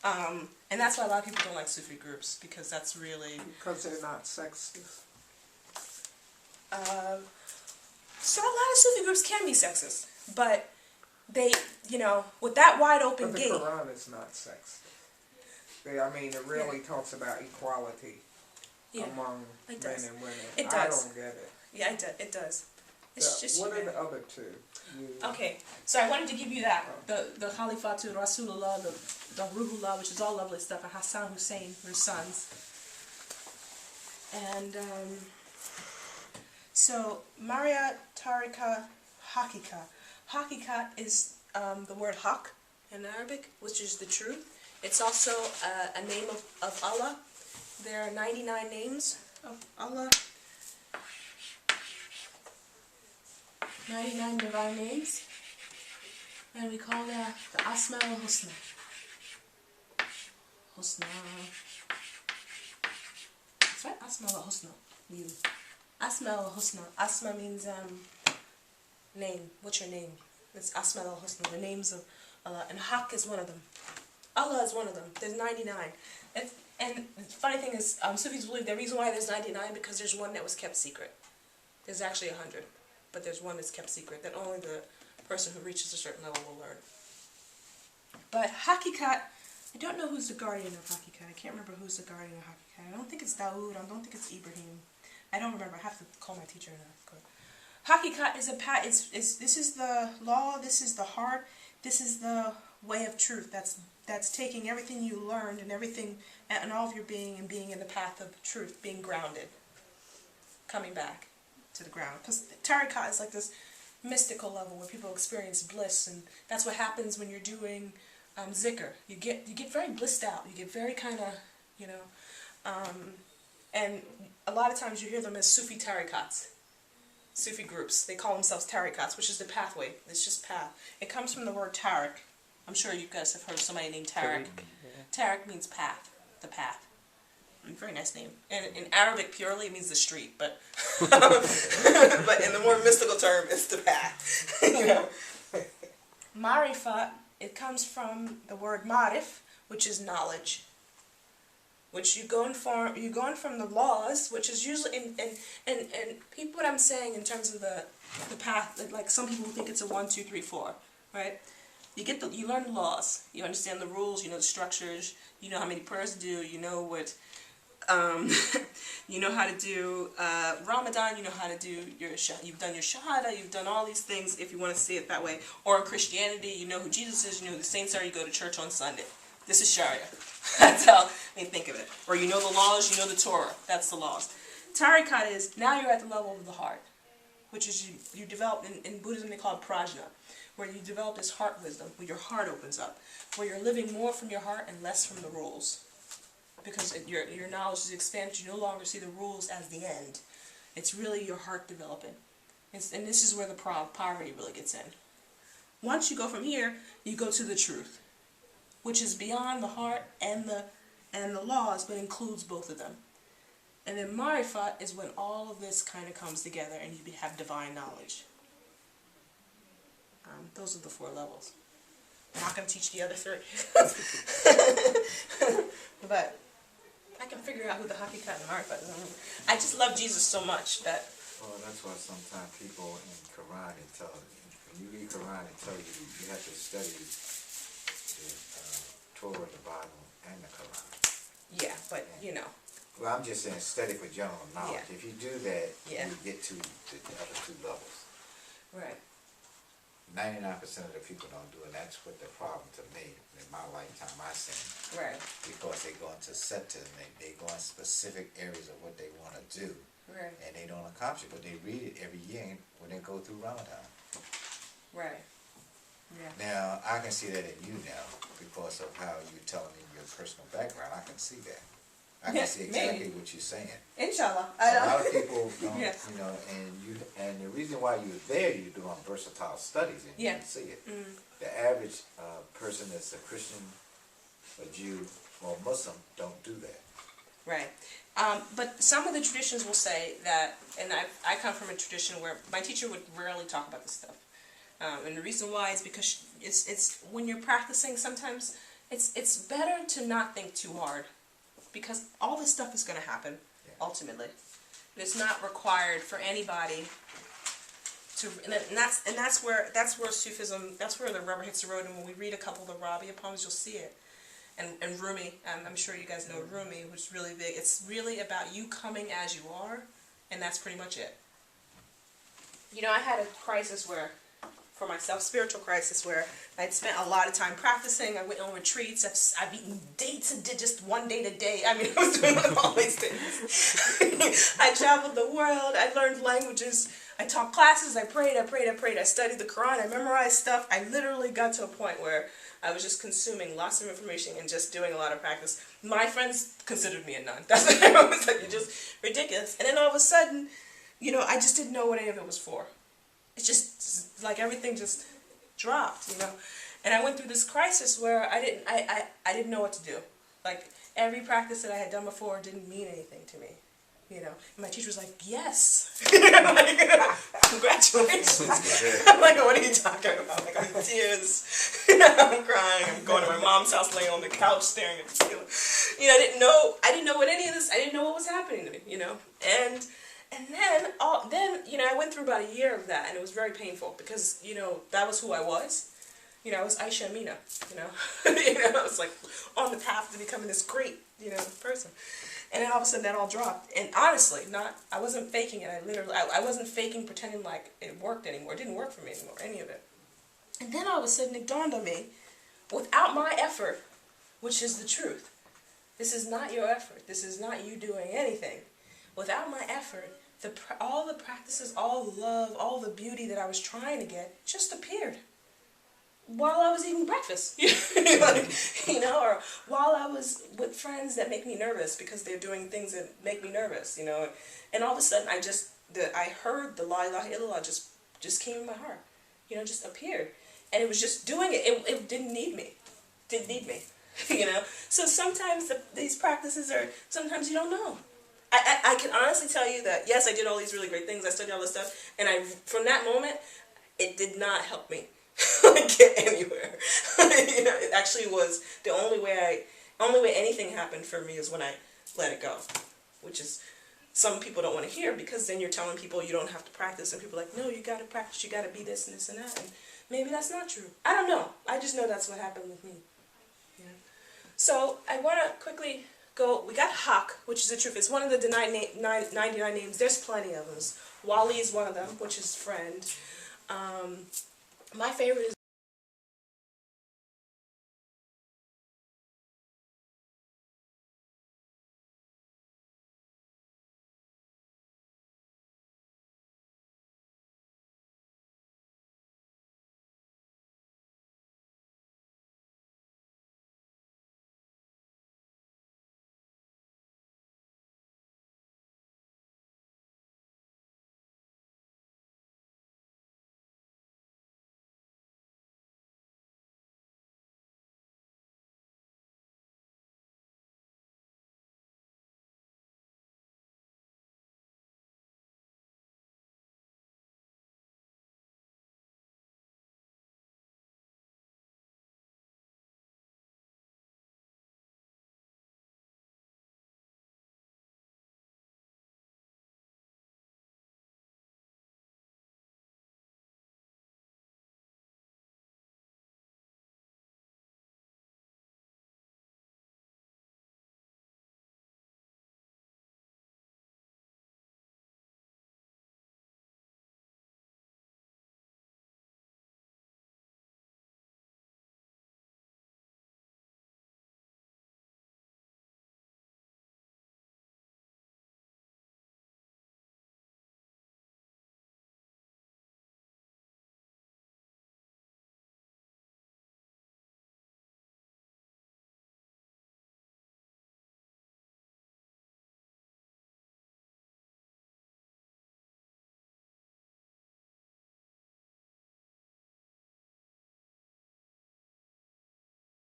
And that's why a lot of people don't like Sufi groups, because that's really... Because they're not sexist. So a lot of Sufi groups can be sexist, but they, you know, with that wide open gate... But the Quran is not sexist. I mean, it really talks about equality among men and women. It does. I don't get it. Yeah, it does. It's just... What are the other two? Okay, so I wanted to give you that. The Khalifatul Rasulullah, the Ruhullah, which is all lovely stuff, and Hassan Hussein, their sons. And, so, Shari'at, Tareekat, haqiqat. Haqiqat is the word haq in Arabic, which is the truth. It's also a name of Allah. There are 99 names of Allah. 99 divine names. And we call that the Asma al-Husna. Husna. That's right, Asma al-Husna. You. Asma al-Husna. Asma means name. What's your name? It's Asma al-Husna, the names of Allah. And Haq is one of them. Allah is one of them. There's 99. And the funny thing is, Sufis believe the reason why there's 99 because there's one that was kept secret. There's actually 100. But there's one that's kept secret that only the person who reaches a certain level will learn. But haqiqat, I don't know who's the guardian of haqiqat. I can't remember who's the guardian of haqiqat. I don't think it's Dawood. I don't think it's Ibrahim. I don't remember. I have to call my teacher and ask her. Haqiqat is this is the law. This is the heart. This is the way of truth. That's taking everything you learned and everything and all of your being and being in the path of truth, being grounded, coming back to the ground. Because Tareekat is like this mystical level where people experience bliss, and that's what happens when you're doing zikr. You get very blissed out. You get very kind of, you know, and a lot of times you hear them as Sufi Tareekats, Sufi groups. They call themselves Tareekats, which is the pathway. It's just path. It comes from the word Tariq. I'm sure you guys have heard of somebody named Tariq. Tariq means path, the path. Very nice name. And in Arabic purely it means the street, but but in the more mystical term, it's the path. You know. Marifat, it comes from the word marif, which is knowledge. Which you're going from the laws, which is usually and people, what I'm saying in terms of the path, like some people think it's a 1, 2, 3, 4, right? You learn the laws, you understand the rules, you know the structures, you know how many prayers to do, you know what, you know how to do Ramadan, you know how to do you've done your Shahada, you've done all these things if you want to see it that way. Or in Christianity, you know who Jesus is, you know who the saints are, you go to church on Sunday. This is Sharia. That's how they think of it. Or you know the laws, you know the Torah. That's the laws. Tareekat is, now you're at the level of the heart, which is you develop, in Buddhism they call it prajna, where you develop this heart wisdom, where your heart opens up, where you're living more from your heart and less from the rules. Because your knowledge is expanded, you no longer see the rules as the end. It's really your heart developing. And this is where the poverty really gets in. Once you go from here, you go to the truth, which is beyond the heart and the laws, but includes both of them. And then Marifat is when all of this kind of comes together and you have divine knowledge. Those are the 4 levels. I'm not going to teach the other 3. But I can figure out who the haqiqat and Marifat is. I just love Jesus so much that... Well, that's why sometimes people in Quran, when you read Quran, it tells you you have to study the Torah, the Bible, and the Quran. Yeah, but, you know. Well, I'm just saying study for general knowledge. Yeah. If you do that, you get to the other 2 levels. Right. 99% of the people don't do it. That's what the problem to me in my lifetime I've seen. Right. Because they go into sectors and they go in specific areas of what they want to do. Right. And they don't accomplish it, but they read it every year when they go through Ramadan. Right. Yeah. Now, I can see that in you now because of how you're telling me your personal background. I can see that. I can see exactly what you're saying. Inshallah. A lot of people don't, Yes. you know, and the reason why you're there, you're doing versatile studies, and you can see it. The average person that's a Christian, a Jew, or Muslim don't do that. Right. But some of the traditions will say that, and I come from a tradition where my teacher would rarely talk about this stuff. And the reason why is because it's when you're practicing, sometimes it's better to not think too hard, because all this stuff is going to happen, ultimately. It's not required for anybody to, and that's where Sufism, that's where the rubber hits the road. And when we read a couple of the Rabia poems, you'll see it. And Rumi, I'm sure you guys know Rumi, which is really big. It's really about you coming as you are, and that's pretty much it. You know, I had a crisis where, for myself, spiritual crisis, where I'd spent a lot of time practicing. I went on retreats. I've eaten dates and did just 1 date a day. I mean, I was doing all these things. I traveled the world. I learned languages. I taught classes. I prayed. I studied the Quran. I memorized stuff. I literally got to a point where I was just consuming lots of information and just doing a lot of practice. My friends considered me a nun. That's what I was like, you're just ridiculous. And then all of a sudden, you know, I just didn't know what any of it was for. It's just like everything just dropped, you know. And I went through this crisis where I didn't know what to do. Like, every practice that I had done before didn't mean anything to me, you know. And my teacher was like, yes. I'm like, congratulations. I'm like, what are you talking about? Like, I'm in tears. I'm crying. I'm going to my mom's house, laying on the couch, staring at the ceiling. You know, I didn't know what any of this, I didn't know what was happening to me, you know. And then, you know, I went through about a year of that, and it was very painful, because, you know, that was who I was. You know, I was Aisha Amina, you know. You know, I was like on the path to becoming this great, you know, person. And then all of a sudden that all dropped. And honestly, I wasn't faking it. I wasn't faking, pretending like it worked anymore. It didn't work for me anymore, any of it. And then all of a sudden it dawned on me, without my effort, which is the truth. This is not your effort. This is not you doing anything. Without my effort, all the practices, all the love, all the beauty that I was trying to get just appeared. While I was eating breakfast, like, you know, or while I was with friends that make me nervous because they're doing things that make me nervous, you know, and all of a sudden I heard the La ilaha illallah just came in my heart, you know, just appeared, and it was just doing it. It didn't need me, you know. So sometimes these practices sometimes you don't know. I can honestly tell you that yes, I did all these really great things. I studied all this stuff, and from that moment, it did not help me get anywhere. You know, it actually was the only way anything happened for me is when I let it go, which is some people don't want to hear, because then you're telling people you don't have to practice, and people are like, no, you got to practice, you got to be this and this and that, and maybe that's not true. I don't know. I just know that's what happened with me. Yeah. So I want to quickly go. We got Haq, which is the truth. It's one of the 99 names. There's plenty of them. Wali is one of them, which is friend. My favorite is